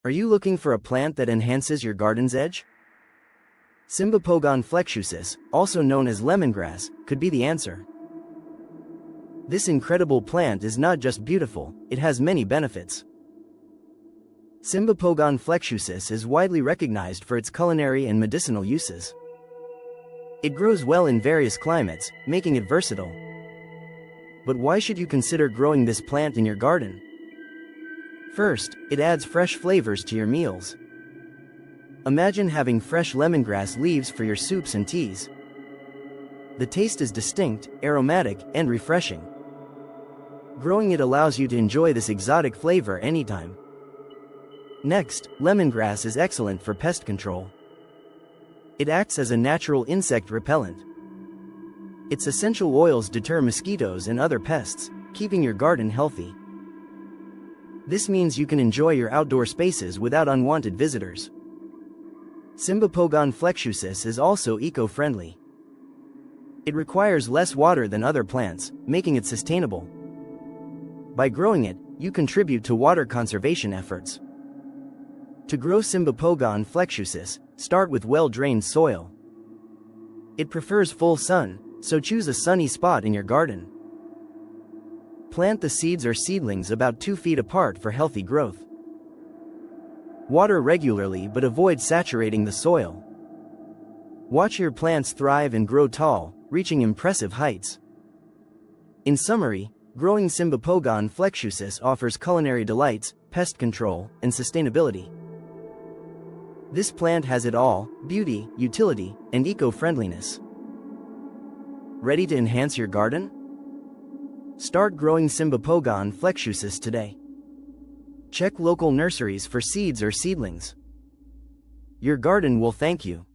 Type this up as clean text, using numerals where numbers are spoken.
Are you looking for a plant that enhances your garden's edge? Cymbopogon Flexuosus, also known as lemongrass, could be the answer. This incredible plant is not just beautiful, it has many benefits. Cymbopogon Flexuosus is widely recognized for its culinary and medicinal uses. It grows well in various climates, making it versatile. But why should you consider growing this plant in your garden? First, it adds fresh flavors to your meals. Imagine having fresh lemongrass leaves for your soups and teas. The taste is distinct, aromatic, and refreshing. Growing it allows you to enjoy this exotic flavor anytime. Next, lemongrass is excellent for pest control. It acts as a natural insect repellent. Its essential oils deter mosquitoes and other pests, keeping your garden healthy. This means you can enjoy your outdoor spaces without unwanted visitors. Cymbopogon Flexuosus is also eco-friendly. It requires less water than other plants, making it sustainable. By growing it, you contribute to water conservation efforts. To grow Cymbopogon Flexuosus, start with well-drained soil. It prefers full sun, so choose a sunny spot in your garden. Plant the seeds or seedlings about 2 feet apart for healthy growth. Water regularly but avoid saturating the soil. Watch your plants thrive and grow tall, reaching impressive heights. In summary, growing Cymbopogon Flexuosus offers culinary delights, pest control, and sustainability. This plant has it all: beauty, utility, and eco-friendliness. Ready to enhance your garden? Start growing Cymbopogon Flexuosus today. Check local nurseries for seeds or seedlings. Your garden will thank you.